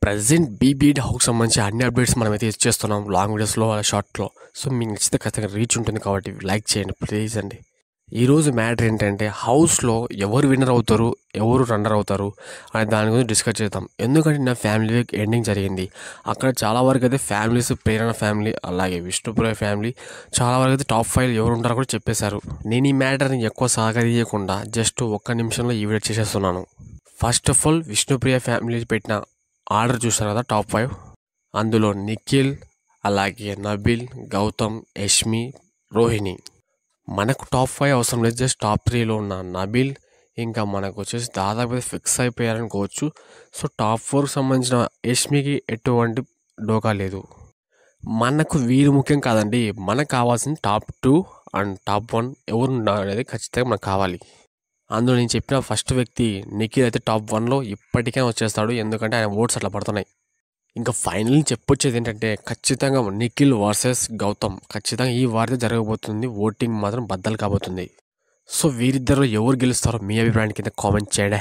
Present BBD హౌస్‌కి సంబంధించి అన్ని అప్డేట్స్ మనమైతే ఇచ్చేస్తున్నాం. లాంగ్ వీడియోస్‌లో, షార్ట్‌లో. సో, మీకు నచ్చితే ఖచ్చితంగా రీచ్ ఉంటుంది కాబట్టి లైక్ చేయండి ప్లీజ్ అండి. ఈరోజు మ్యాటర్ ఏంటంటే హౌస్‌లో ఎవరు విన్నర్ అవుతారు, ఎవరు రన్నర్ అవుతారు అనే దాని గురించి డిస్కస్ చేద్దాం. ఎందుకంటే నా ఫ్యామిలీ వీక్ ఎండింగ్ జరిగింది. అక్కడ చాలా వరకు అయితే ఫ్యామిలీస్ ప్రేరణ ఫ్యామిలీ, అలాగే విష్ణుప్రియ ఫ్యామిలీ చాలా వరకు అయితే టాప్ 5 ఎవరు ఉంటారో కూడా చెప్పేశారు. నేను ఈ మ్యాటర్ని ఎక్కువ సాగదీయకుండా జస్ట్ ఒక్క నిమిషంలో ఈ వీడియో చేసేస్తున్నాను. First of all Vishnupriya family పెట్టిన ఆర్డర్ చూస్తారు కదా టాప్ 5, అందులో నిఖిల్, అలాగే నబిల్, గౌతమ్, యష్మి, రోహిణి. మనకు టాప్ 5 అవసరం లేదు, జస్ట్ టాప్ 3లో ఉన్న నబిల్ ఇంకా మనకు వచ్చేసి దాదాపు ఫిక్స్ అయిపోయారనుకోవచ్చు. సో టాప్ 4కి సంబంధించిన యష్మికి ఎటువంటి డోకా లేదు. మనకు వీరు ముఖ్యం కాదండి, మనకు కావాల్సింది టాప్ 2 అండ్ టాప్ 1 ఎవరు ఉన్నారు అనేది ఖచ్చితంగా మనకు కావాలి. అందులో నేను చెప్పిన ఫస్ట్ వ్యక్తి నిఖిల్ అయితే టాప్ 1లో ఇప్పటికే వచ్చేస్తాడు, ఎందుకంటే ఆయన ఓట్స్ అట్లా పడుతున్నాయి. ఇంకా ఫైనల్ చెప్పొచ్చేది ఏంటంటే ఖచ్చితంగా నిఖిల్ వర్సెస్ గౌతమ్, ఖచ్చితంగా ఈ వారితో జరగబోతుంది. ఓటింగ్ మాత్రం బద్దలు కాబోతుంది. సో వీరిద్దరు ఎవరు గెలుస్తారో మీ అభిప్రాయాన్ని కింద కామెంట్ చేయడే.